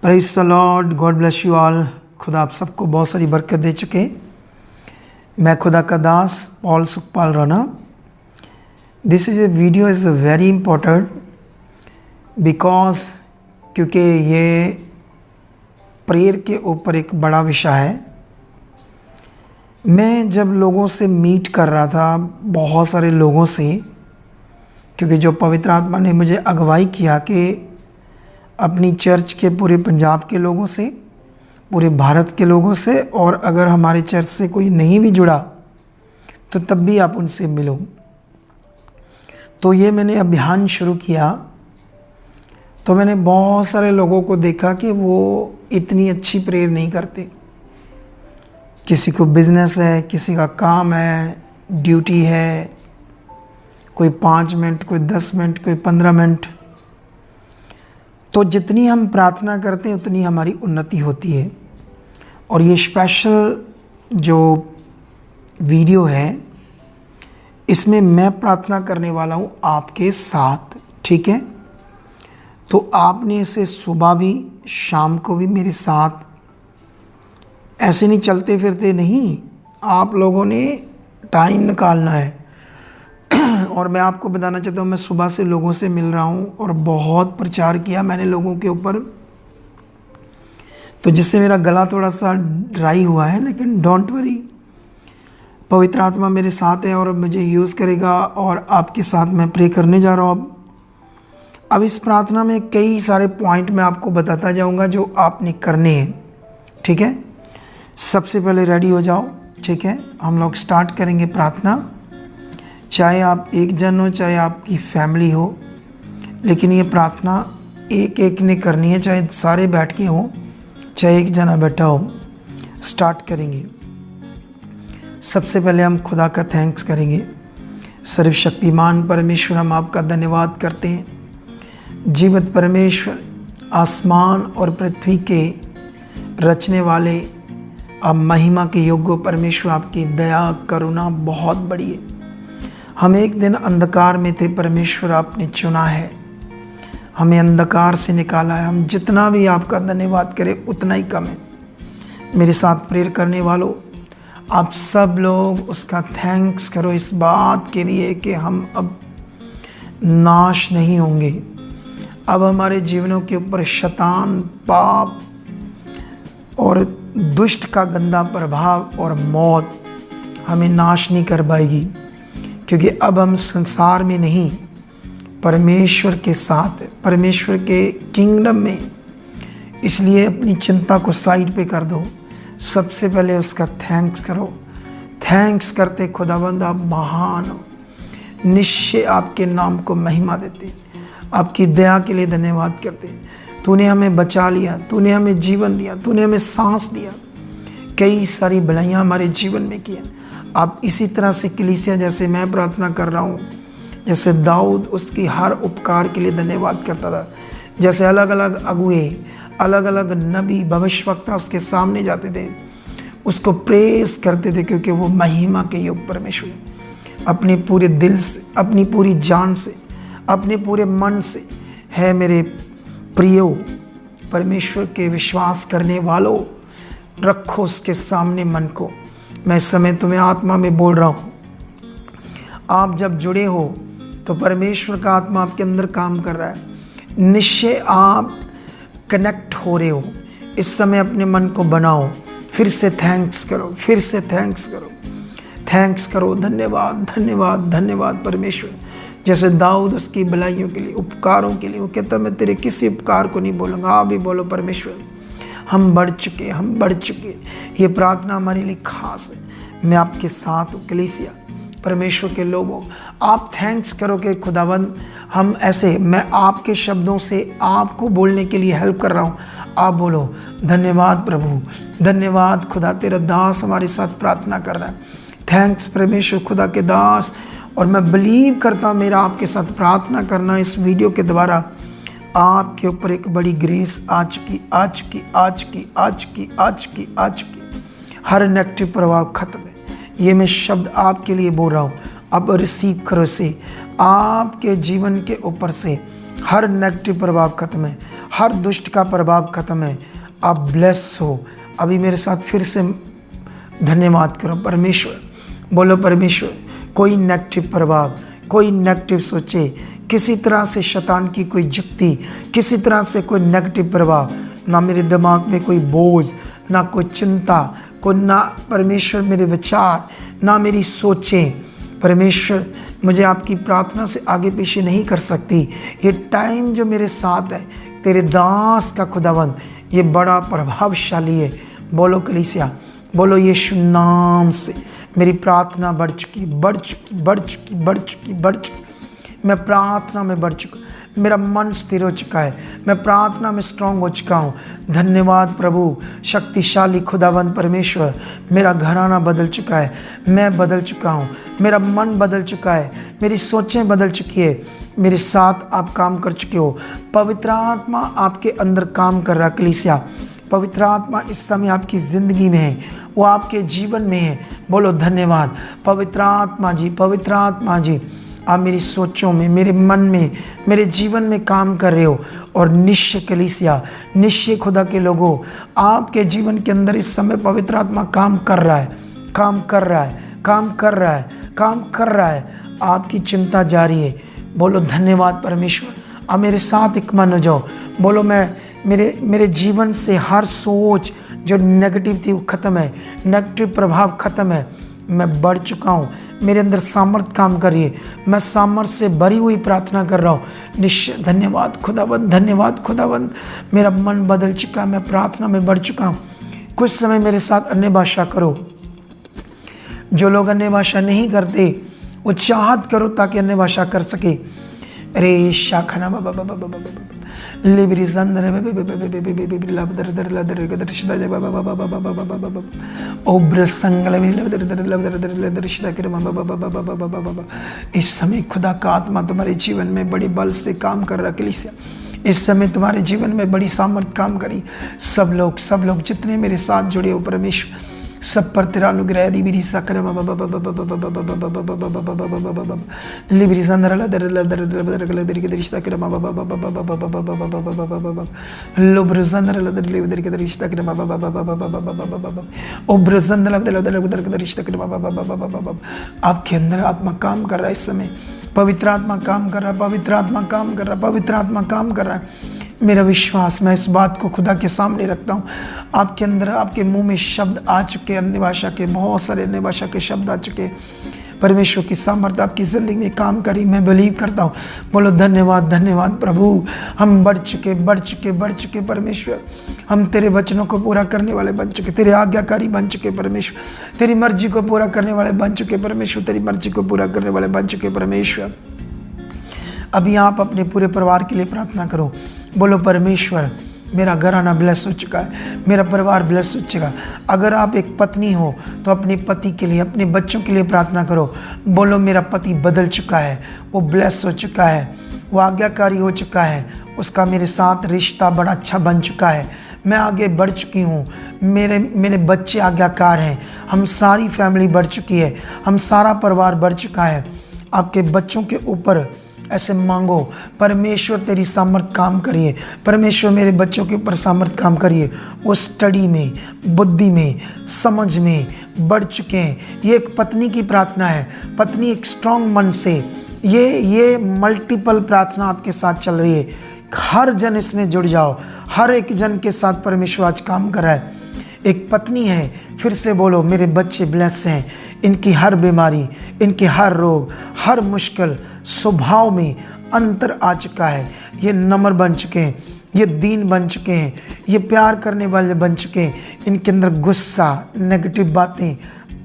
Praise the Lord, God bless you all. खुदा आप सबको बहुत सारी बरकत दे चुके। मैं खुदा का दास Paul Sukhpal Rana. This is a video is very important because क्योंकि ये प्रेयर के ऊपर एक बड़ा विषय है। मैं जब लोगों से मीट कर रहा था, बहुत सारे लोगों से, क्योंकि जो पवित्र आत्मा ने मुझे अगुवाई किया कि अपनी चर्च के पूरे पंजाब के लोगों से, पूरे भारत के लोगों से, और अगर हमारे चर्च से कोई नहीं भी जुड़ा तो तब भी आप उनसे मिलो। तो ये मैंने अभियान शुरू किया। तो मैंने बहुत सारे लोगों को देखा कि वो इतनी अच्छी प्रेयर नहीं करते। किसी को बिजनेस है, किसी का काम है, ड्यूटी है, कोई 5 मिनट, कोई 10 मिनट, कोई 15 मिनट। तो जितनी हम प्रार्थना करते हैं उतनी हमारी उन्नति होती है। और ये स्पेशल जो वीडियो है, इसमें मैं प्रार्थना करने वाला हूँ आपके साथ, ठीक है? तो आपने इसे सुबह भी, शाम को भी मेरे साथ, ऐसे नहीं चलते फिरते नहीं, आप लोगों ने टाइम निकालना है। और मैं आपको बताना चाहता हूँ, मैं सुबह से लोगों से मिल रहा हूँ और बहुत प्रचार किया मैंने लोगों के ऊपर, तो जिससे मेरा गला थोड़ा सा ड्राई हुआ है। लेकिन डोंट वरी, पवित्र आत्मा मेरे साथ है और मुझे यूज़ करेगा, और आपके साथ मैं प्रे करने जा रहा हूँ। अब इस प्रार्थना में कई सारे पॉइंट मैं आपको बताता जाऊँगा जो आपने करने हैं, ठीक है? सबसे पहले रेडी हो जाओ, ठीक है? हम लोग स्टार्ट करेंगे प्रार्थना। चाहे आप एक जन हो, चाहे आपकी फैमिली हो, लेकिन ये प्रार्थना एक एक ने करनी है, चाहे सारे बैठ के हों, चाहे एक जना बैठा हो। स्टार्ट करेंगे। सबसे पहले हम खुदा का थैंक्स करेंगे। सर्वशक्तिमान परमेश्वर, हम आपका धन्यवाद करते हैं। जीवित परमेश्वर, आसमान और पृथ्वी के रचने वाले, आप महिमा के योग्य परमेश्वर, आपकी दया करुणा बहुत बड़ी है। हम एक दिन अंधकार में थे परमेश्वर, आपने चुना है, हमें अंधकार से निकाला है। हम जितना भी आपका धन्यवाद करें उतना ही कम है। मेरे साथ प्रेयर करने वालों, आप सब लोग उसका थैंक्स करो इस बात के लिए कि हम अब नाश नहीं होंगे। अब हमारे जीवनों के ऊपर शैतान, पाप और दुष्ट का गंदा प्रभाव और मौत हमें नाश नहीं कर पाएगी, क्योंकि अब हम संसार में नहीं, परमेश्वर के साथ, परमेश्वर के किंगडम में। इसलिए अपनी चिंता को साइड पे कर दो। सबसे पहले उसका थैंक्स करो। थैंक्स करते खुदावंद, आप महान हो। निश्चय आपके नाम को महिमा देते, आपकी दया के लिए धन्यवाद करते। तूने हमें बचा लिया, तूने हमें जीवन दिया, तूने हमें सांस दिया, कई सारी भलाइयाँ हमारे जीवन में किया। आप इसी तरह से कलीसिया, जैसे मैं प्रार्थना कर रहा हूँ, जैसे दाऊद उसकी हर उपकार के लिए धन्यवाद करता था, जैसे अलग अलग अगुए, अलग अलग नबी, भविष्यवक्ता उसके सामने जाते थे, उसको प्रेस करते थे, क्योंकि वो महिमा के योग्य परमेश्वर, अपने पूरे दिल से, अपनी पूरी जान से, अपने पूरे मन से है। मेरे प्रियो परमेश्वर के विश्वास करने वालों, रखो उसके सामने मन को। मैं इस समय तुम्हें आत्मा में बोल रहा हूँ। आप जब जुड़े हो तो परमेश्वर का आत्मा आपके अंदर काम कर रहा है। निश्चय आप कनेक्ट हो रहे हो। इस समय अपने मन को बनाओ, फिर से थैंक्स करो, फिर से थैंक्स करो, थैंक्स करो। धन्यवाद, धन्यवाद, धन्यवाद परमेश्वर। जैसे दाऊद उसकी भलाइयों के लिए, उपकारों के लिए, वो कहता मैं तेरे किसी उपकार को नहीं बोलूँगा। आप भी बोलो, परमेश्वर हम बढ़ चुके, हम बढ़ चुके। ये प्रार्थना हमारे लिए खास है। मैं आपके साथ हूँ। कलीसिया, परमेश्वर के लोगों, आप थैंक्स करो कि खुदावंद, हम ऐसे, मैं आपके शब्दों से आपको बोलने के लिए हेल्प कर रहा हूँ। आप बोलो, धन्यवाद प्रभु, धन्यवाद खुदा, तेरा दास हमारे साथ प्रार्थना कर रहा है। थैंक्स परमेश्वर, खुदा के दास। और मैं बिलीव करता हूँ मेरा आपके साथ प्रार्थना करना, इस वीडियो के द्वारा आपके ऊपर एक बड़ी ग्रेस आ चुकी, आ चुकी, आ चुकी, आ चुकी, आ चुकी, आ चुकी। हर नेगेटिव प्रभाव खत्म है। ये मैं शब्द आपके लिए बोल रहा हूँ, अब रिसीव करो इसे। आपके जीवन के ऊपर से हर नेगेटिव प्रभाव खत्म है, हर दुष्ट का प्रभाव खत्म है। आप ब्लेस हो। अभी मेरे साथ फिर से धन्यवाद करो परमेश्वर। बोलो परमेश्वर, कोई नेगेटिव प्रभाव, कोई नेगेटिव सोचे, किसी तरह से शैतान की कोई जुक्ति, किसी तरह से कोई नेगेटिव प्रभाव, ना मेरे दिमाग में कोई बोझ, ना कोई चिंता, कोई ना परमेश्वर मेरे विचार, ना मेरी सोचें। परमेश्वर मुझे आपकी प्रार्थना से आगे पीछे नहीं कर सकती। ये टाइम जो मेरे साथ है, तेरे दास का खुदावंद, ये बड़ा प्रभावशाली है। बोलो कलीसिया, बोलो यीशु नाम से मेरी प्रार्थना बढ़ चुकी, बढ़ चुकी, बढ़ चुकी, बढ़ चुकी, बढ़ चुकी। मैं प्रार्थना में बढ़ चुका, मेरा मन स्थिर हो चुका है, मैं प्रार्थना में स्ट्रांग हो चुका हूँ। धन्यवाद प्रभु, शक्तिशाली खुदावंद परमेश्वर। मेरा घराना बदल चुका है, मैं बदल चुका हूँ, मेरा मन बदल चुका है, मेरी सोचें बदल चुकी है। मेरे साथ आप काम कर चुके हो। पवित्र आत्मा आपके अंदर काम कर रहा है कलीसिया। पवित्र आत्मा इस समय आपकी ज़िंदगी में है, वो आपके जीवन में है। बोलो धन्यवाद पवित्र आत्मा जी, पवित्र आत्मा जी। आप मेरी सोचों में, मेरे मन में, मेरे जीवन में काम कर रहे हो। और निश्चय कलीसिया, निश्चय खुदा के लोगों, आपके जीवन के अंदर इस समय पवित्र आत्मा काम कर रहा है, काम कर रहा है, काम कर रहा है, काम कर रहा है। आपकी चिंता जारी है। बोलो धन्यवाद परमेश्वर। अब मेरे साथ एक मन हो जाओ। बोलो मेरे जीवन से हर सोच जो नेगेटिव थी वो ख़त्म है, नेगेटिव प्रभाव ख़त्म है। मैं बढ़ चुका हूँ, मेरे अंदर सामर्थ काम कर रही है, मैं सामर्थ से भरी हुई प्रार्थना कर रहा हूँ। निश्चय धन्यवाद खुदावंद, धन्यवाद खुदावंद। मेरा मन बदल चुका है, मैं प्रार्थना में बढ़ चुका हूँ। कुछ समय मेरे साथ अन्य भाषा करो। जो लोग अन्य भाषा नहीं करते वो चाहत करो ताकि अन्य भाषा कर सके। अरे शाखना इस समय खुदा का आत्मा तुम्हारे जीवन में बड़ी बल से काम कर रहा कलीसिया। इस समय तुम्हारे जीवन में बड़ी सामर्थ काम करी। सब लोग जितने मेरे साथ जुड़े हो परमेश्वर, सब पर तेरा अनुग्रह लिबिरी साकर लिबिरी संदरला दर के रिश्ता कर लोब्र संदरला दर के रिश्ता कर ओब्र संदरला दर के रिश्ता कर। आपके अंदर आत्मा काम कर रहा है इस समय। पवित्र आत्मा काम कर रहा है, पवित्र आत्मा काम कर रहा है, पवित्र आत्मा काम कर रहा है। मेरा विश्वास, मैं इस बात को खुदा के सामने रखता हूँ। आपके अंदर, आपके मुंह में शब्द आ चुके, अन्य भाषा के, बहुत सारे अन्य भाषा के शब्द आ चुके। परमेश्वर की सामर्थ्य आपकी ज़िंदगी में काम करी, मैं बिलीव करता हूँ। बोलो धन्यवाद, धन्यवाद प्रभु। हम बढ़ चुके परमेश्वर। हम तेरे वचनों को पूरा करने वाले बन चुके, तेरे आज्ञाकारी बन चुके परमेश्वर। तेरी मर्जी को पूरा करने वाले बन चुके परमेश्वर, तेरी मर्जी को पूरा करने वाले बन चुके परमेश्वर। अभी आप अपने पूरे परिवार के लिए प्रार्थना करो। बोलो परमेश्वर, मेरा घराना ब्लेस हो चुका है, मेरा परिवार ब्लेस हो चुका है। अगर आप एक पत्नी हो तो अपने पति के लिए, अपने बच्चों के लिए प्रार्थना करो। बोलो मेरा पति बदल चुका है, वो ब्लेस हो चुका है, वो आज्ञाकारी हो चुका है, उसका मेरे साथ रिश्ता बड़ा अच्छा बन चुका है, मैं आगे बढ़ चुकी हूँ, मेरे बच्चे आज्ञाकार हैं, हम सारी फैमिली बढ़ चुकी है, हम सारा परिवार बढ़ चुका है। आपके बच्चों के ऊपर ऐसे मांगो, परमेश्वर तेरी सामर्थ काम करिए, परमेश्वर मेरे बच्चों के ऊपर सामर्थ काम करिए। वो स्टडी में, बुद्धि में, समझ में बढ़ चुके हैं। ये एक पत्नी की प्रार्थना है। पत्नी एक स्ट्रांग मन से, ये मल्टीपल प्रार्थना आपके साथ चल रही है। हर जन इसमें जुड़ जाओ, हर एक जन के साथ परमेश्वर आज काम कर रहा है। एक पत्नी है, फिर से बोलो मेरे बच्चे ब्लेस हैं, इनकी हर बीमारी, इनके हर रोग, हर मुश्किल स्वभाव में अंतर आ चुका है। ये नम्र बन चुके हैं, ये दीन बन चुके हैं, ये प्यार करने वाले बन चुके हैं। इनके अंदर गुस्सा, नेगेटिव बातें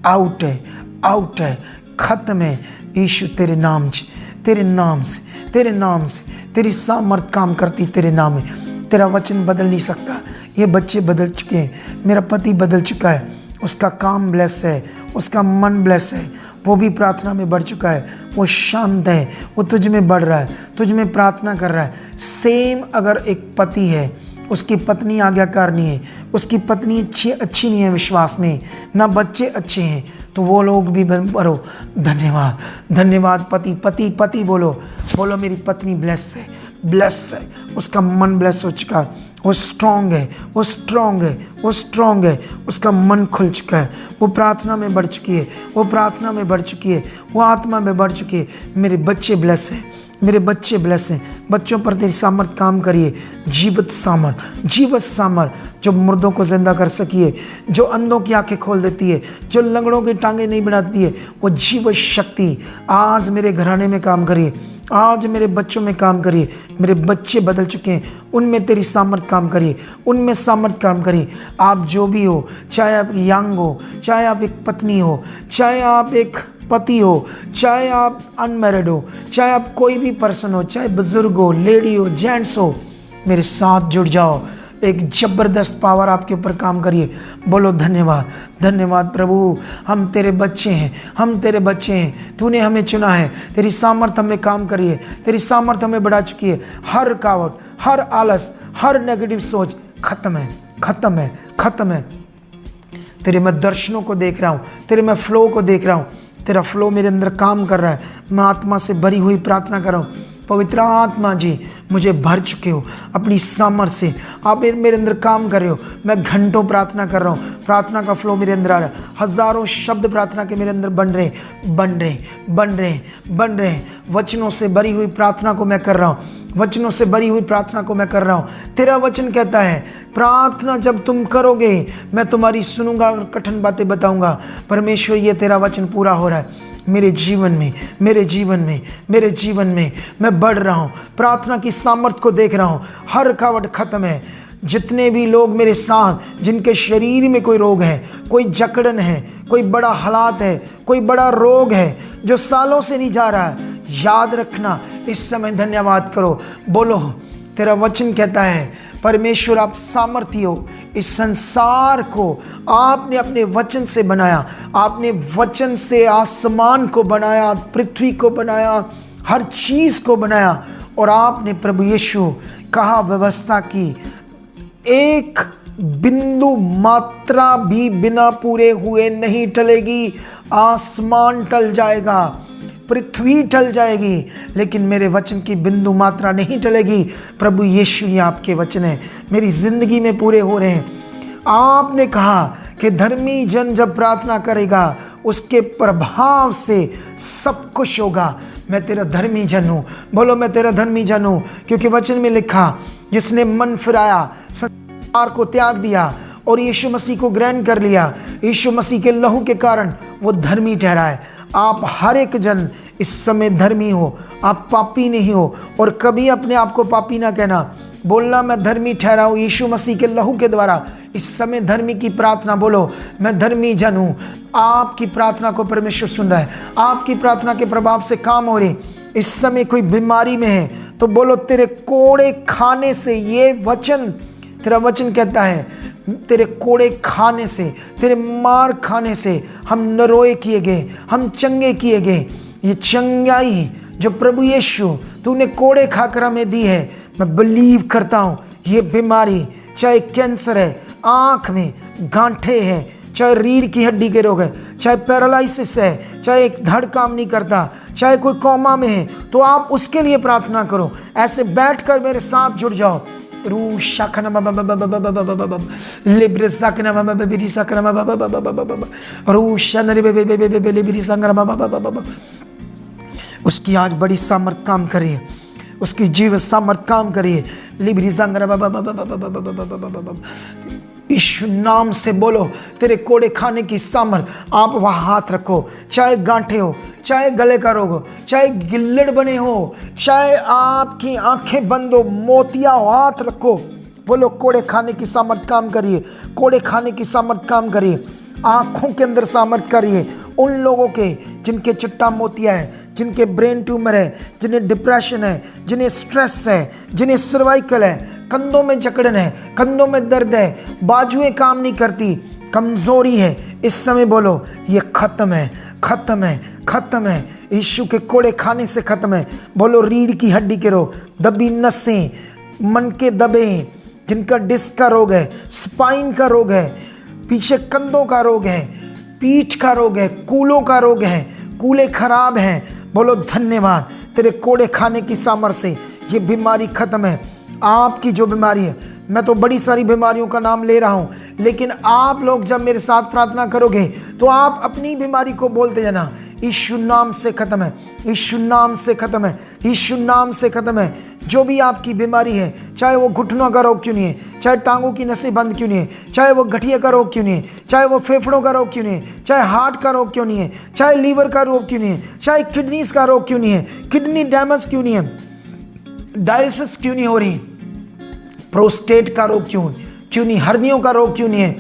आउट है, ख़त्म है। यीशु तेरे नाम से, तेरे नाम से, तेरे नाम से, तेरी सामर्थ काम करती तेरे नाम में। तेरा वचन बदल नहीं सकता। ये बच्चे बदल चुके हैं, मेरा पति बदल चुका है, उसका काम ब्लेस है, उसका मन ब्लेस है, वो भी प्रार्थना में बढ़ चुका है, वो शांत है, वो तुझ में बढ़ रहा है, तुझ में प्रार्थना कर रहा है। सेम अगर एक पति है, उसकी पत्नी आज्ञाकार नहीं है, उसकी पत्नी अच्छी नहीं है विश्वास में, ना बच्चे अच्छे हैं, तो वो लोग भी बढ़ो। धन्यवाद, धन्यवाद पति बोलो मेरी पत्नी ब्लेस है, ब्लेस है, उसका मन ब्लेस हो चुका है, वो स्ट्रांग है, वो स्ट्रांग है, वो स्ट्रांग है, उसका मन खुल चुका है, वो प्रार्थना में बढ़ चुकी है, वो प्रार्थना में बढ़ चुकी है, वो आत्मा में बढ़ चुकी है। मेरे बच्चे ब्लेस हैं, मेरे बच्चे ब्लेस हैं। बच्चों पर तेरी सामर्थ काम करिए, जीवित सामर्थ, जीवित सामर्थ जो मुर्दों को जिंदा कर सकिए, जो अंधों की आंखें खोल देती है, जो लंगड़ों की टांगें नहीं बढ़ाती है, वो जीवित शक्ति आज मेरे घराने में काम करिए, आज मेरे बच्चों में काम करिए। मेरे बच्चे बदल चुके हैं, उनमें तेरी सामर्थ काम करिए, उनमें सामर्थ काम करिए। आप जो भी हो, चाहे आप यंग हो, चाहे आप एक पत्नी हो, चाहे आप एक पति हो, चाहे आप अनमैरिड हो, चाहे आप कोई भी पर्सन हो, चाहे बुजुर्ग हो, लेडी हो, जेंट्स हो, मेरे साथ जुड़ जाओ। एक ज़बरदस्त पावर आपके ऊपर काम करिए। बोलो धन्यवाद, धन्यवाद प्रभु, हम तेरे बच्चे हैं, हम तेरे बच्चे हैं, तूने हमें चुना है। तेरी सामर्थ हमें काम करिए, तेरी सामर्थ हमें बढ़ा चुकी है। हर कावट, हर आलस, हर नेगेटिव सोच खत्म है, खत्म है, खत्म है। तेरे मैं दर्शनों को देख रहा हूँ, तेरे मैं फ्लो को देख रहा हूँ, तेरा फ्लो मेरे अंदर काम कर रहा है। मैं आत्मा से भरी हुई प्रार्थना कर रहा हूँ। पवित्र आत्मा जी, मुझे भर चुके हो अपनी सामर्थ से, आप मेरे अंदर काम कर रहे हो। मैं घंटों प्रार्थना कर रहा हूँ, प्रार्थना का फ्लो मेरे अंदर आ रहा है। हजारों शब्द प्रार्थना के मेरे अंदर बन रहे हैं, बन रहे हैं, बन रहे हैं, बन रहे हैं। वचनों से भरी हुई प्रार्थना को मैं कर रहा हूँ, वचनों से भरी हुई प्रार्थना को मैं कर रहा हूँ। तेरा वचन कहता है, प्रार्थना जब तुम करोगे मैं तुम्हारी सुनूंगा और कठिन बातें बताऊंगा। परमेश्वर, ये तेरा वचन पूरा हो रहा है मेरे जीवन में, मेरे जीवन में, मेरे जीवन में। मैं बढ़ रहा हूँ, प्रार्थना की सामर्थ को देख रहा हूँ। हर कावट खत्म है। जितने भी लोग मेरे साथ, जिनके शरीर में कोई रोग है, कोई जकड़न है, कोई बड़ा हालात है, कोई बड़ा रोग है जो सालों से नहीं जा रहा है, याद रखना, इस समय धन्यवाद करो। बोलो, तेरा वचन कहता है परमेश्वर आप सामर्थी हो। इस संसार को आपने अपने वचन से बनाया, आपने वचन से आसमान को बनाया, पृथ्वी को बनाया, हर चीज को बनाया। और आपने प्रभु यीशु कहा व्यवस्था की, एक बिंदु मात्रा भी बिना पूरे हुए नहीं टलेगी। आसमान टल जाएगा, पृथ्वी टल जाएगी, लेकिन मेरे वचन की बिंदु मात्रा नहीं टलेगी। प्रभु यीशु, ये आपके वचन है, मेरी जिंदगी में पूरे हो रहे हैं। आपने कहा कि धर्मी जन जब प्रार्थना करेगा उसके प्रभाव से सब कुछ होगा। मैं तेरा धर्मी जन हूँ। बोलो, मैं तेरा धर्मी जन हूँ, क्योंकि वचन में लिखा, जिसने मन फिराया, संसार को त्याग दिया और यीशु मसीह को ग्रहण कर लिया, यीशु मसीह के लहू के कारण वो धर्मी ठहरा है। आप हर एक जन इस समय धर्मी हो, आप पापी नहीं हो। और कभी अपने आप को पापी ना कहना, बोलना मैं धर्मी ठहरा हूँ यीशु मसीह के लहू के द्वारा। इस समय धर्मी की प्रार्थना बोलो, मैं धर्मी जन हूँ। आपकी प्रार्थना को परमेश्वर सुन रहा है, आपकी प्रार्थना के प्रभाव से काम हो रही। इस समय कोई बीमारी में है तो बोलो, तेरे कोड़े खाने से, ये वचन, तेरा वचन कहता है, तेरे कोड़े खाने से, तेरे मार खाने से हम नरोए किए गए, हम चंगे किए गए। ये चंगाई जो प्रभु यीशु तूने कोड़े खाकर हमें दी है, मैं बिलीव करता हूँ। ये बीमारी, चाहे कैंसर है, आँख में गांठे हैं, चाहे रीढ़ की हड्डी के रोग है, चाहे पैरालिसिस है, चाहे एक धड़ काम नहीं करता, चाहे कोई कोमा में है, तो आप उसके लिए प्रार्थना करो। ऐसे बैठकर मेरे साथ जुड़ जाओ। उसकी आज बड़ी सामर्थ काम करिए, उसकी जीव सामर्थ काम करिए। यीशु नाम से बोलो, तेरे कोड़े खाने की सामर्थ। आप वहाँ हाथ रखो, चाहे गांठे हो, चाहे गले का रोग हो, चाहे गिल्लड़ बने हो, चाहे आपकी आंखें बंद हो, मोतिया हो, हाथ रखो। बोलो, कोड़े खाने की सामर्थ काम करिए, कोड़े खाने की सामर्थ काम करिए। आंखों के अंदर सामर्थ करिए। उन लोगों के जिनके चिट्टा मोतिया है, जिनके ब्रेन ट्यूमर है, जिन्हें डिप्रेशन है, जिन्हें स्ट्रेस है, जिन्हें सर्वाइकल है, कंधों में जकड़न है, कंधों में दर्द है, बाजुएं काम नहीं करती, कमजोरी है, इस समय बोलो, ये खत्म है, खत्म है, खत्म है। यीशु के कोड़े खाने से खत्म है। बोलो, रीढ़ की हड्डी के रोग, दबी नसें, मन के दबे, जिनका डिस्क का रोग है, स्पाइन का रोग है, पीछे कंधों का रोग है, पीठ का रोग है, कूलों का रोग है, कूले खराब हैं, बोलो धन्यवाद, तेरे कोड़े खाने की सामर्थ से ये बीमारी खत्म है। आपकी जो बीमारी है, मैं तो बड़ी सारी बीमारियों का नाम ले रहा हूं, लेकिन आप लोग जब मेरे साथ प्रार्थना करोगे तो आप अपनी बीमारी को बोलते जाना, यीशु नाम से खत्म है, यीशु नाम से खत्म है, यीशु नाम से खत्म है। जो भी आपकी बीमारी है, चाहे वो घुटनों का रोग क्यों नहीं है, चाहे टांगों की नसें बंद क्यों नहीं है, चाहे वो गठिया का रोग क्यों नहीं है, चाहे वो फेफड़ों का रोग क्यों नहीं है, चाहे हार्ट का रोग क्यों नहीं है, चाहे लीवर का रोग क्यों नहीं है, चाहे किडनीज का रोग क्यों नहीं है, किडनी डैमेज क्यों नहीं है, डायलिसिस क्यों नहीं हो रही, प्रोस्टेट का रोग क्यों नहीं, हर्नियों का रोग क्यों नहीं है,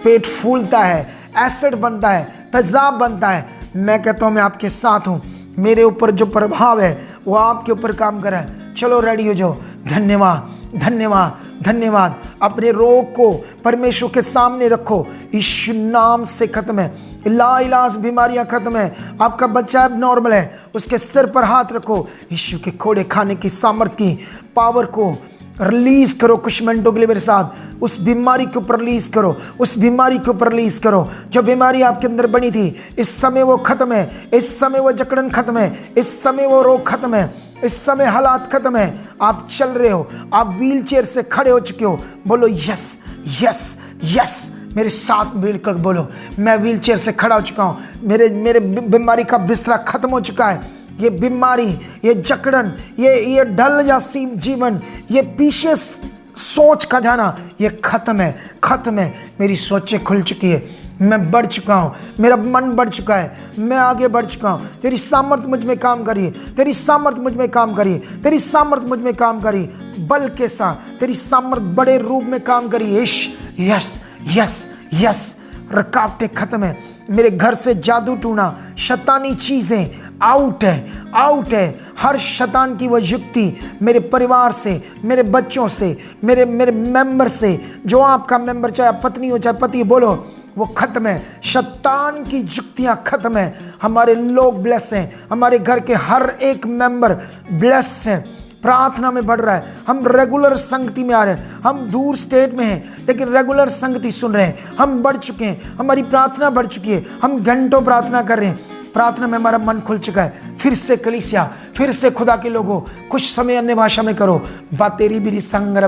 पेट फूलता है, एसिड बनता है, तेजाब बनता है, मैं कहता हूं मैं आपके साथ हूं। मेरे ऊपर जो प्रभाव है वो आपके ऊपर काम कर रहा है। चलो रेडी हो जाओ। धन्यवाद, धन्यवाद, धन्यवाद। अपने रोग को परमेश्वर के सामने रखो। यीशु नाम से खत्म है, लाइलाज बीमारियां खत्म है। आपका बच्चा अब नॉर्मल है, उसके सिर पर हाथ रखो। यीशु के खोड़े खाने की सामर्थ की पावर को रिलीज करो। कुछ मिनटों के लिए मेरे साथ उस बीमारी के ऊपर रिलीज करो, उस बीमारी के ऊपर रिलीज करो। जो बीमारी आपके अंदर बनी थी, इस समय वो खत्म है, इस समय वो जकड़न खत्म है, इस समय वो रोग खत्म है, इस समय हालात खत्म है। आप चल रहे हो, आप व्हील चेयर से खड़े हो चुके हो। बोलो यस, यस, यस। मेरे साथ मिलकर बोलो, मैं व्हील चेयर से खड़ा हो चुका हूँ। मेरे बीमारी का बिस्तरा खत्म हो चुका है। ये बीमारी, ये जकड़न, ये ढल या सीम जीवन, ये पीछे सोच का जाना, ये खत्म है, खत्म है। मेरी सोचें खुल चुकी है, मैं बढ़ चुका हूँ, मेरा मन बढ़ चुका है, मैं आगे बढ़ चुका हूँ। तेरी सामर्थ्य मुझ में काम करिए, तेरी सामर्थ्य मुझ में काम करिए, तेरी सामर्थ्य मुझ में काम करिए। बल के साथ तेरी सामर्थ्य बड़े रूप में काम करिए। Yes, yes, yes. रुकावटें खत्म है। मेरे घर से जादू टूना, शैतानी चीजें आउट है, आउट है। हर शैतान की वह युक्ति मेरे परिवार से, मेरे बच्चों से, मेरे मेंबर से, जो आपका मेंबर चाहे पत्नी हो चाहे पति, बोलो वो खत्म है। शैतान की युक्तियां खत्म है। हमारे लोग ब्लेस हैं, हमारे घर के हर एक मेंबर ब्लेस है, प्रार्थना में बढ़ रहा है। हम रेगुलर संगति में आ रहे हैं। हम दूर स्टेट में हैं लेकिन रेगुलर संगति सुन रहे हैं। हम बढ़ चुके हैं, हमारी प्रार्थना बढ़ चुकी है। हम घंटों प्रार्थना कर रहे हैं। प्रार्थना में हमारा मन खुल चुका है। फिर से कलीसिया, फिर से खुदा के लोगों, कुछ समय अन्य भाषा में करो। बातेरी बिरी संग्र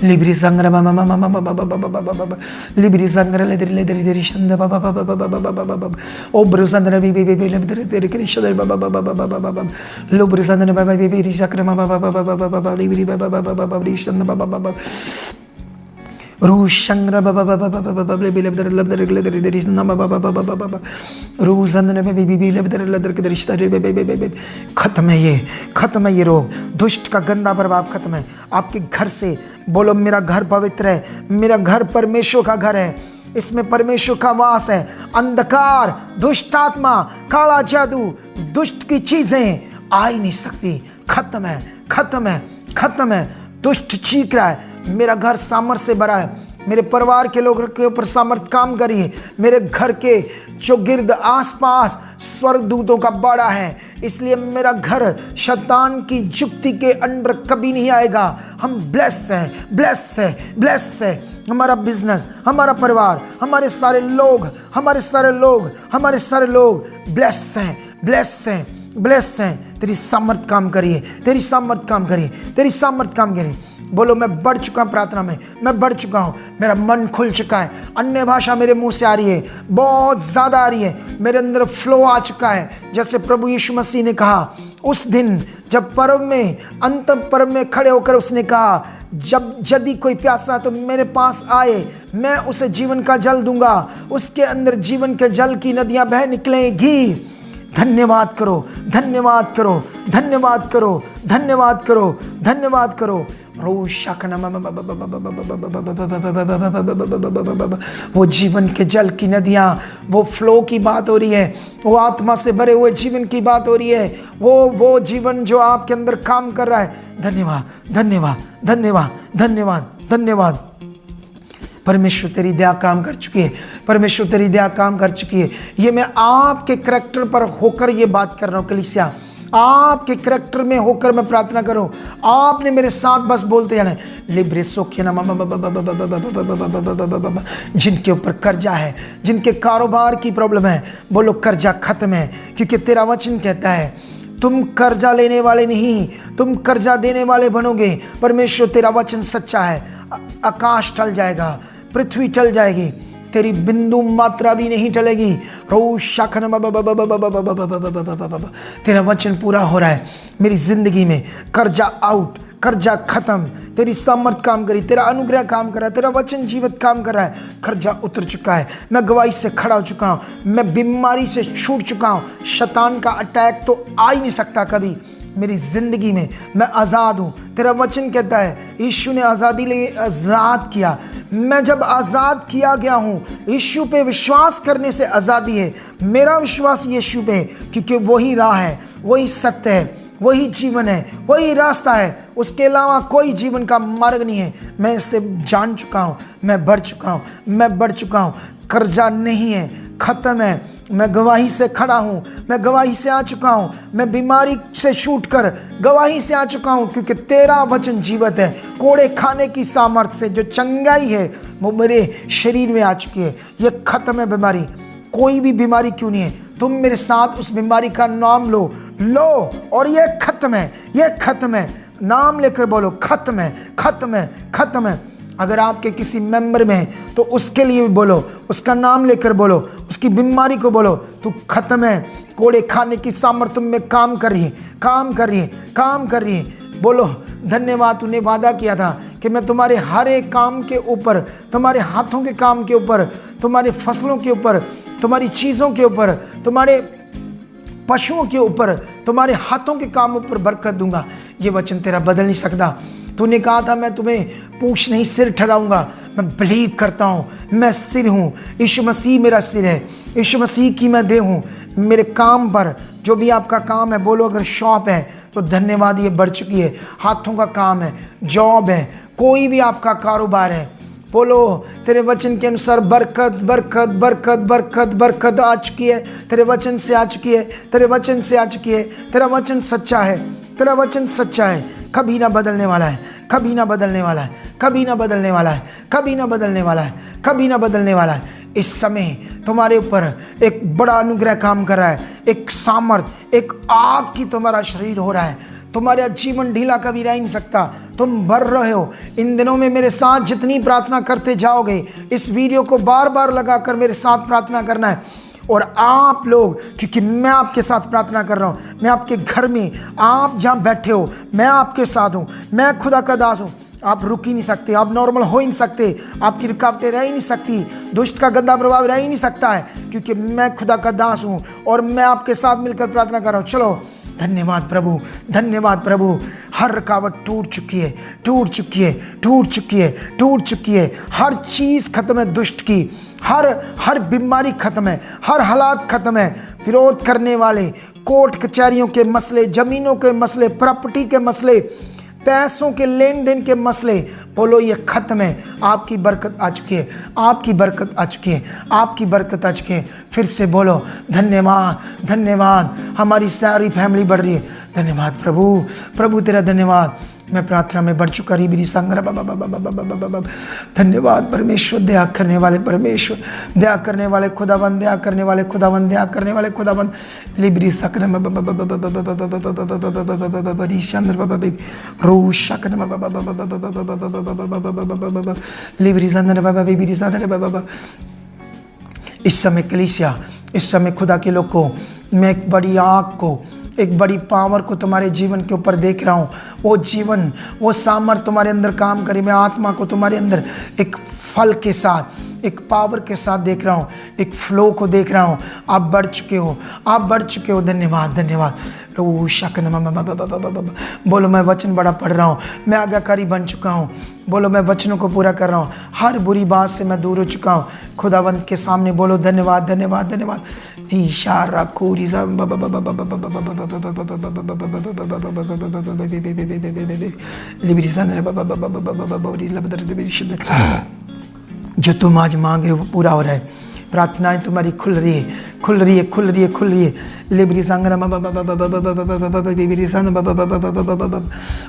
लिब्री संग्र लिब्री संग्र लेदरी लेदरी देरी शंद ओ ब्रुसंद्र बी बी बी लेदरी देरी कृष्ण लो ब्रुसंद्र बाबा बी बी रिशक्र लिब्री बाबा शंद रूशंग्र खत्म है ये, खत्म है ये रोग। दुष्ट का गंदा प्रभाव खत्म है। आपके घर से बोलो, मेरा घर पवित्र है, मेरा घर परमेश्वर का घर है, इसमें परमेश्वर का वास है। अंधकार, दुष्ट आत्मा, काला जादू, दुष्ट की चीजें आ ही नहीं सकती। खत्म है, खत्म है, खत्म है। दुष्ट चीख रहा है, मेरा घर सामर्थ से भरा है। मेरे परिवार के लोगों के ऊपर सामर्थ काम करिए। मेरे घर के जो गिर्द आसपास स्वर्गदूतों का बाड़ा है, इसलिए मेरा घर शैतान की युक्ति के अंडर कभी नहीं आएगा। हम ब्लेस हैं, ब्लेस है, ब्लेस है। हमारा बिजनेस, हमारा परिवार, हमारे सारे लोग, हमारे सारे लोग, हमारे सारे लोग ब्लेस हैं, ब्लेस हैं, ब्लेस हैं। तेरी सामर्थ काम करिए, तेरी सामर्थ काम करिए, तेरी सामर्थ काम करिए। बोलो, मैं बढ़ चुका हूँ प्रार्थना में, मैं बढ़ चुका हूँ। मेरा मन खुल चुका है। अन्य भाषा मेरे मुंह से आ रही है, बहुत ज़्यादा आ रही है। मेरे अंदर फ्लो आ चुका है। जैसे प्रभु यीशु मसीह ने कहा उस दिन जब पर्व में, अंतिम पर्व में खड़े होकर उसने कहा, जब यदि कोई प्यासा तो मेरे पास आए, मैं उसे जीवन का जल दूंगा, उसके अंदर जीवन के जल की नदियाँ बह निकलेंगी। धन्यवाद करो, धन्यवाद करो, धन्यवाद करो, धन्यवाद करो, धन्यवाद करो। वो जीवन के जल की नदियां, वो फ्लो की बात हो रही है, वो आत्मा से भरे हुए जीवन की बात हो रही है, वो जीवन जो आपके अंदर काम कर रहा है। धन्यवाद, धन्यवाद, धन्यवाद, धन्यवाद, धन्यवाद। परमेश्वर तेरी दया काम कर चुकी है, परमेश्वर तेरी दया काम कर चुकी है। ये मैं आपके करैक्टर पर होकर ये बात कर रहा हूँ कलीसिया, आपके करैक्टर में होकर मैं प्रार्थना करूं। आपने मेरे साथ बस बोलते जाना, लिब्रे सोखे ना, जिनके ऊपर कर्जा है, जिनके कारोबार की प्रॉब्लम है, बोलो कर्जा खत्म है, क्योंकि तेरा वचन कहता है तुम कर्जा लेने वाले नहीं, तुम कर्जा देने वाले बनोगे। परमेश्वर तेरा वचन सच्चा है। आकाश टल जाएगा, पृथ्वी टल जाएगी, तेरी बिंदु मात्रा भी नहीं टलेगी। तेरा वचन पूरा हो रहा है मेरी जिंदगी में। कर्जा आउट, कर्जा खत्म, तेरी सामर्थ काम करी, तेरा अनुग्रह काम कर रहा है, तेरा वचन जीवित काम कर रहा है। कर्जा उतर चुका है, मैं गवाही से खड़ा हो चुका हूँ, मैं बीमारी से छूट चुका हूँ। शैतान का अटैक तो आ ही नहीं सकता कभी मेरी जिंदगी में। मैं आज़ाद हूँ। तेरा वचन कहता है यीशु ने आज़ादी लिए आज़ाद किया। मैं जब आज़ाद किया गया हूँ, यीशु पे विश्वास करने से आज़ादी है। मेरा विश्वास यीशु पे, क्योंकि वही राह है, वही सत्य है, वही जीवन है, वही रास्ता है। उसके अलावा कोई जीवन का मार्ग नहीं है। मैं इससे जान चुका हूँ, मैं बढ़ चुका हूँ, मैं बढ़ चुका हूँ। कर्जा नहीं है, खत्म है। मैं गवाही से खड़ा हूँ, मैं गवाही से आ चुका हूँ। मैं बीमारी से छूट कर गवाही से आ चुका हूँ, क्योंकि तेरा वचन जीवित है। कोड़े खाने की सामर्थ्य से जो चंगाई है वो मेरे शरीर में आ चुकी है। ये खत्म है बीमारी। कोई भी बीमारी क्यों नहीं है, तुम मेरे साथ उस बीमारी का नाम लो और ये खत्म है, ये खत्म है। नाम लेकर बोलो खत्म है, खत्म है, खत्म है। अगर आपके किसी मेंबर में है तो उसके लिए भी बोलो, उसका नाम लेकर बोलो, उसकी बीमारी को बोलो तू खत्म है। कोड़े खाने की सामर्थ्य तुम में काम कर रही है, काम कर रही है, काम कर रही है। बोलो धन्यवाद, तूने वादा किया था कि मैं तुम्हारे हर एक काम के ऊपर, तुम्हारे हाथों के काम के ऊपर, तुम्हारे फसलों के ऊपर, तुम्हारी चीज़ों के ऊपर, तुम्हारे पशुओं के ऊपर, तुम्हारे हाथों के काम ऊपर बरकत दूंगा। ये वचन तेरा बदल नहीं सकता। तूने कहा था मैं तुम्हें पूंछ नहीं सिर ठहराऊंगा। मैं बिलीव करता हूँ, मैं सिर हूँ। यीशु मसीह मेरा सिर है, यीशु मसीह की मैं देह हूँ। मेरे काम पर जो भी आपका काम है, बोलो अगर शॉप है तो धन्यवाद, ये बढ़ चुकी है। हाथों का काम है, जॉब है, कोई भी आपका कारोबार है, बोलो तेरे वचन के अनुसार बरकत बरकत बरकत बरकत बरकत आ चुकी है। तेरे वचन से आ चुकी है, तेरे वचन से आ चुकी है। तेरा वचन सच्चा है, तेरा वचन सच्चा है। कभी ना बदलने वाला है, कभी ना बदलने वाला है, कभी ना बदलने वाला है, कभी ना बदलने वाला है, कभी ना बदलने वाला है। इस समय तुम्हारे ऊपर एक बड़ा अनुग्रह काम कर रहा है, एक सामर्थ, एक आग की तुम्हारा शरीर हो रहा है। तुम्हारा जीवन ढीला कभी रह नहीं सकता, तुम बढ़ रहे हो। इन दिनों में मेरे साथ जितनी प्रार्थना करते जाओगे, इस वीडियो को बार बार लगाकर मेरे साथ प्रार्थना करना है। और आप लोग, क्योंकि मैं आपके साथ प्रार्थना कर रहा हूँ, मैं आपके घर में, आप जहाँ बैठे हो, मैं आपके साथ हूँ। मैं खुदा का दास हूँ। आप रुक ही नहीं सकते, आप नॉर्मल हो ही नहीं सकते, आपकी रुकावटें रह ही नहीं सकती, दुष्ट का गंदा प्रभाव रह ही नहीं सकता है, क्योंकि मैं खुदा का दास हूँ और मैं आपके साथ मिलकर प्रार्थना कर रहा हूँ। चलो धन्यवाद प्रभु, धन्यवाद प्रभु। हर रुकावट टूट चुकी है, टूट चुकी है, टूट चुकी है, टूट चुकी है। हर चीज़ खत्म है दुष्ट की, हर बीमारी खत्म है, हर हालात खत्म है। विरोध करने वाले, कोर्ट कचहरियों के मसले, ज़मीनों के मसले, प्रॉपर्टी के मसले, पैसों के लेन देन के मसले, बोलो ये खत्म है। आपकी बरकत आ चुकी है, आपकी बरकत आ चुकी है, आपकी बरकत आ चुकी है। फिर से बोलो धन्यवाद, धन्यवाद। हमारी सारी फैमिली बढ़ रही है। धन्यवाद प्रभु, प्रभु तेरा धन्यवाद। मैं प्रार्थना में बढ़ चुका रही मेरी संग्रह। धन्यवाद परमेश्वर, दया करने वाले परमेश्वर, दया करने वाले खुदावंद, दया करने वाले खुदावंद, दया करने वाले खुदावंद। लिब्री सकन बड़ी चंद्र रू शकन लिब्री चंद्र बाबा बेबी चंद्र बाबा। इस समय कलीसिया, इस समय खुदा के लोग को मैं एक बड़ी आग को, एक बड़ी पावर को तुम्हारे जीवन के ऊपर देख रहा हूँ। वो जीवन, वो सामर्थ तुम्हारे अंदर काम करे। मैं आत्मा को तुम्हारे अंदर एक फल के साथ, एक पावर के साथ देख रहा हूँ, एक फ्लो को देख रहा हूँ। आप बढ़ चुके हो, आप बढ़ चुके हो। धन्यवाद, धन्यवाद। बोलो मैं वचन बड़ा पढ़ रहा हूँ, मैं आज्ञाकारी बन चुका हूँ। बोलो मैं वचनों को पूरा कर रहा हूँ, हर बुरी बात से मैं दूर हो चुका हूँ। खुदावंत के सामने बोलो धन्यवाद, धन्यवाद, धन्यवाद। जो तुम आज मांग रहे हो वो पूरा हो रहा है। प्रार्थनाएं तुम्हारी खुल रही है, खुल रही है, खुल रही है, खुल रही है। लिब्री संगना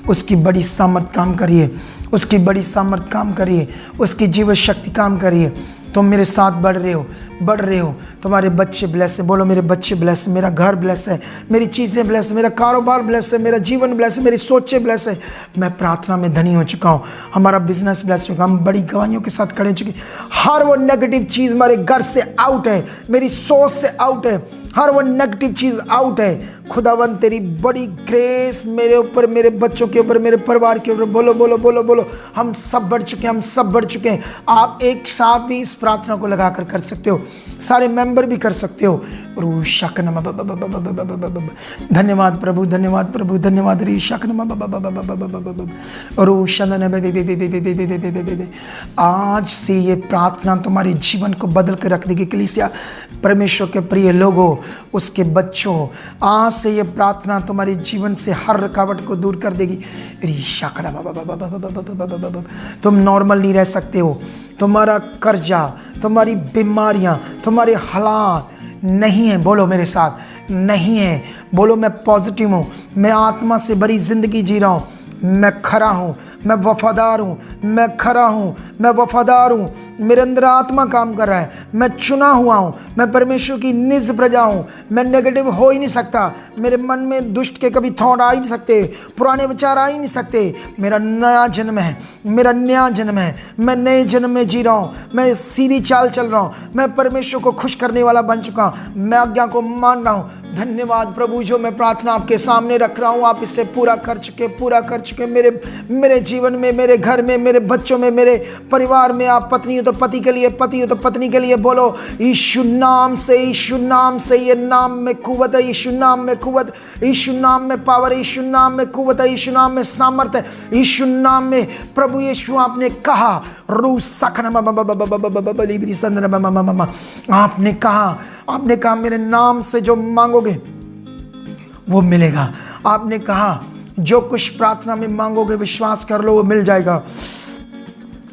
उसकी बड़ी सामर्थ काम करिए, उसकी बड़ी सामर्थ काम करिए, उसकी जीव शक्ति काम करिए। तुम मेरे साथ बढ़ रहे हो, बढ़ रहे हो। तुम्हारे बच्चे ब्लेस है, बोलो मेरे बच्चे ब्लेस है, मेरा घर ब्लेस है, मेरी चीज़ें ब्लेस है, मेरा कारोबार ब्लेस है, मेरा जीवन ब्लेस है, मेरी सोचें ब्लेस है। मैं प्रार्थना में धनी हो चुका हूँ, हमारा बिजनेस ब्लेस हो चुका, हम बड़ी गवाहियों के साथ खड़े चुके। हर वो नेगेटिव चीज़ हमारे घर से आउट है, मेरी सोच से आउट है, हर वो नेगेटिव चीज़ आउट है। खुदावन तेरी बड़ी ग्रेस मेरे ऊपर, मेरे बच्चों के ऊपर, मेरे परिवार के ऊपर। बोलो बोलो बोलो बोलो, हम सब बढ़ चुके हैं, हम सब बढ़ चुके हैं। आप एक साथ भी इस प्रार्थना को लगाकर कर सकते हो, सारे मेंबर भी कर सकते हो। धन्यवाद प्रभु, धन्यवाद प्रभु, धन्यवाद। आज से ये प्रार्थना तुम्हारे जीवन को बदल कर रख देगी। कलीसिया, परमेश्वर के प्रिय लोगों, उसके बच्चों, आज से ये प्रार्थना तुम्हारे जीवन से हर रुकावट को दूर कर देगी। तुम नॉर्मल नहीं रह सकते हो। तुम्हारा कर्जा, तुम्हारी बीमारियां, तुम्हारे हालात नहीं है, बोलो मेरे साथ, नहीं है। बोलो मैं पॉजिटिव हूँ, मैं आत्मा से भरी जिंदगी जी रहा हूँ, मैं खरा हूँ, मैं वफादार हूँ, मैं खरा हूँ, मैं वफादार हूँ। मेरे अंदर आत्मा काम कर रहा है, मैं चुना हुआ हूँ, मैं परमेश्वर की निज प्रजा हूँ। मैं नेगेटिव हो ही नहीं सकता, मेरे मन में दुष्ट के कभी थॉट आ ही नहीं सकते, पुराने विचार आ ही नहीं सकते। मेरा नया जन्म है, मेरा नया जन्म है, मैं नए जन्म में जी रहा हूँ, मैं सीधी चाल चल रहा हूँ, मैं परमेश्वर को खुश करने वाला बन चुका हूँ, मैं आज्ञा को मान रहा हूँ। धन्यवाद प्रभु, जो मैं प्रार्थना आपके सामने रख रहा हूँ, आप इसे पूरा कर चुके, पूरा कर चुके। मेरे जीवन में, मेरे घर में, मेरे बच्चों में, मेरे परिवार में। आप पत्नी हो तो पति के लिए, पति हो तो पत्नी के लिए। बोलो यीशु नाम से, यीशु नाम से। ये नाम में कुव्वत है, यीशु नाम में कुव्वत, यीशु नाम में पावर, यीशु नाम में कुव्वत है, यीशु नाम में सामर्थ्य, यीशु नाम में। प्रभु यीशु, आपने कहा, आपने कहा मेरे नाम से जो मांगोगे वो मिलेगा। आपने कहा जो कुछ प्रार्थना में मांगोगे विश्वास कर लो वो मिल जाएगा।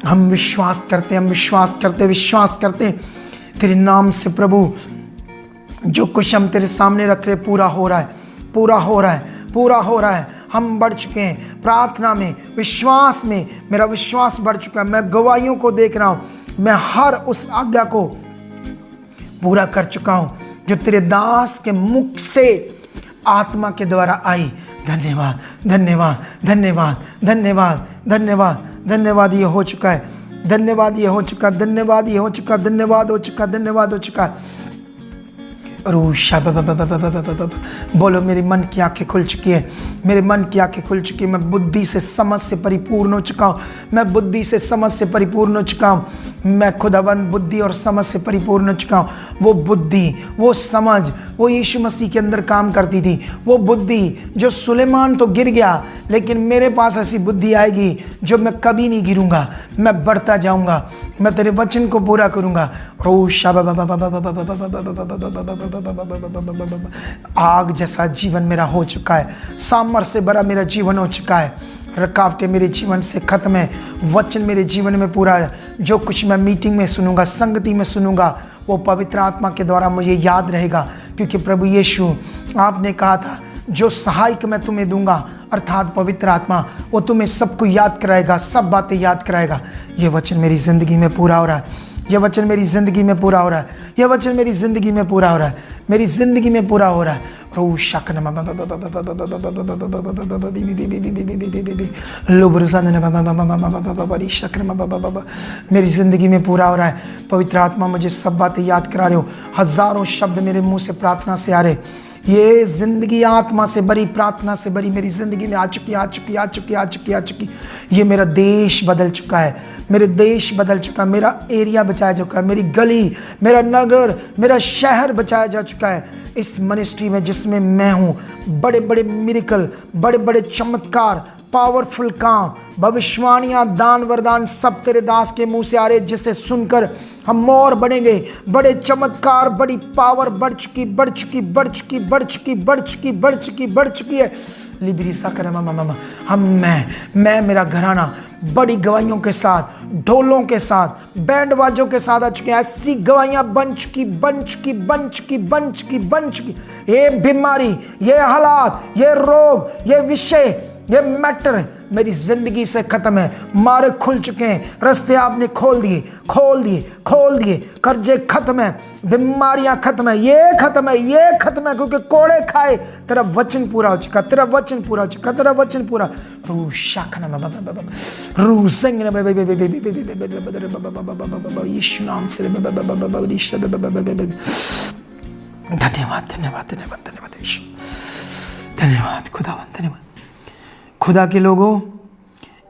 हम विश्वास करते हैं, हम विश्वास करते, विश्वास करते तेरे नाम से प्रभु। जो कुछ हम तेरे सामने रख रहे पूरा हो रहा है, पूरा हो रहा है, पूरा हो रहा है। हम बढ़ चुके हैं प्रार्थना में, विश्वास में। मेरा विश्वास बढ़ चुका है, मैं गवाहियों को देख रहा हूँ, मैं हर उस आज्ञा को पूरा कर चुका हूँ जो तेरे दास के मुख से आत्मा के द्वारा आई। धन्यवाद, धन्यवाद, धन्यवाद, धन्यवाद, धन्यवाद, धन्यवाद। ये हो चुका है, धन्यवाद, ये हो चुका, धन्यवाद, ये हो चुका, धन्यवाद हो चुका, धन्यवाद हो चुका। बोलो मेरे मन की आंखें खुल चुकी है, मेरे मन की आंखें खुल चुकी है। मैं बुद्धि से समझ से परिपूर्ण हो चुका हूँ, मैं बुद्धि से समझ से परिपूर्ण हो चुका हूँ। मैं खुदाबंद बुद्धि और समझ से परिपूर्ण हो चुका हूँ। वो बुद्धि, वो समझ, वो यीशु मसीह के अंदर काम करती थी। वो बुद्धि जो सुलेमान तो गिर गया, लेकिन मेरे पास ऐसी बुद्धि आएगी जो मैं कभी नहीं गिरूंगा, मैं बढ़ता जाऊंगा, मैं तेरे वचन को पूरा करूंगा। आग जैसा जीवन मेरा हो चुका है, सामर्थ्य से भरा मेरा जीवन हो चुका है। रुकावटें मेरे जीवन से खत्म है, वचन मेरे जीवन में पूरा है। जो कुछ मैं मीटिंग में सुनूंगा, संगति में सुनूंगा, वो पवित्र आत्मा के द्वारा मुझे याद रहेगा। क्योंकि प्रभु यीशु, आपने कहा था जो सहायक मैं तुम्हें दूंगा, अर्थात पवित्र आत्मा, वो तुम्हें सबको याद कराएगा, सब बातें याद कराएगा। ये वचन मेरी ज़िंदगी में पूरा हो रहा है, ये वचन मेरी ज़िंदगी में पूरा हो रहा है, ये वचन मेरी ज़िंदगी में पूरा हो रहा है, मेरी ज़िंदगी में पूरा हो रहा है। मेरी ज़िंदगी में पूरा हो रहा है। पवित्र आत्मा मुझे सब बातें याद करा रहे हो। हज़ारों शब्द मेरे मुंह से प्रार्थना से आ रहे। ये ज़िंदगी आत्मा से भरी, प्रार्थना से भरी मेरी ज़िंदगी में आ चुकी, आ चुकी, आ चुकी, आ चुकी, आ चुकी। ये मेरा देश बदल चुका है, मेरे देश बदल चुका, मेरा एरिया बचाया जा चुका है, मेरी गली, मेरा नगर, मेरा शहर बचाया जा चुका है। इस मिनिस्ट्री में जिसमें मैं हूँ, बड़े बड़े मिरेकल, बड़े बड़े चमत्कार, पावरफुल काम, भविष्यवाणियाँ, दान वरदान सब तेरे दास के मुंह से आ रहे, जिसे सुनकर हम और बढ़ेंगे। बड़े चमत्कार, बड़ी पावर बढ़ चुकी, बढ़ चुकी, बढ़ चुकी, बढ़ चुकी, बढ़ चुकी, बढ़ चुकी, बढ़ चुकी है। लिबरी सा कर हम मैं मेरा घराना बड़ी गवाहियों के साथ, ढोलों के साथ, बैंड बाजों के साथ आ चुके हैं। ऐसी गवाहियां बन चुकी, बन चुकी, बन चुकी, बन चुकी, बन चुकी। ये बीमारी, ये हालात, ये रोग, ये विषय, ये मैटर मेरी ज़िंदगी से ख़त्म है। मार्ग खुल चुके हैं, रास्ते आपने खोल दिए, खोल दिए, खोल दिए। कर्जे ख़त्म है, बीमारियां ख़त्म है, ये ख़त्म है, ये ख़त्म है, क्योंकि कोड़े खाए तेरा वचन पूरा हो चुका, तेरा वचन पूरा हो चुका, तेरा वचन पूरा। रू शाखना रू सिंह यीशु नाम से धन्यवाद, धन्यवाद, धन्यवाद, धन्यवाद यीशु, धन्यवाद खुदावंद, धन्यवाद। खुदा के लोगों,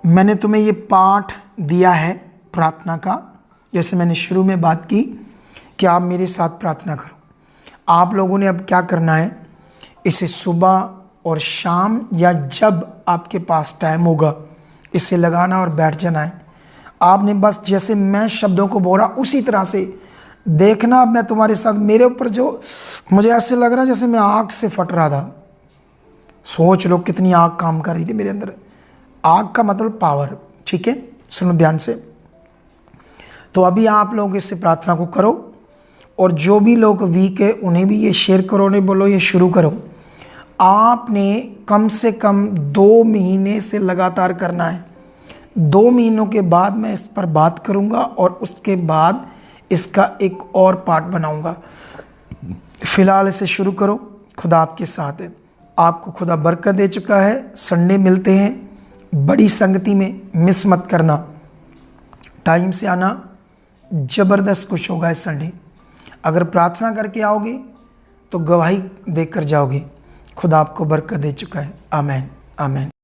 मैंने तुम्हें ये पाठ दिया है प्रार्थना का, जैसे मैंने शुरू में बात की कि आप मेरे साथ प्रार्थना करो। आप लोगों ने अब क्या करना है, इसे सुबह और शाम या जब आपके पास टाइम होगा इसे लगाना और बैठ जाना है। आपने बस जैसे मैं शब्दों को बोला उसी तरह से देखना। मैं तुम्हारे साथ, मेरे ऊपर जो मुझे ऐसे लग रहा जैसे मैं आग से फट रहा था। सोच लो कितनी आग काम कर रही थी मेरे अंदर। आग का मतलब पावर, ठीक है, सुनो ध्यान से। तो अभी आप लोग इससे प्रार्थना को करो, और जो भी लोग वीक है उन्हें भी ये शेयर करो, उन्हें बोलो ये शुरू करो। आपने कम से कम 2 महीने से लगातार करना है। 2 महीनों के बाद मैं इस पर बात करूंगा और उसके बाद इसका एक और पार्ट बनाऊंगा। फिलहाल इसे शुरू करो, खुदा आपके साथ है। आपको खुदा बरकत दे चुका है। संडे मिलते हैं बड़ी संगति में, मिस मत करना। टाइम से आना, ज़बरदस्त कुछ होगा इस संडे। अगर प्रार्थना करके आओगे तो गवाही देकर जाओगे। खुदा आपको बरकत दे चुका है। आमीन, आमीन।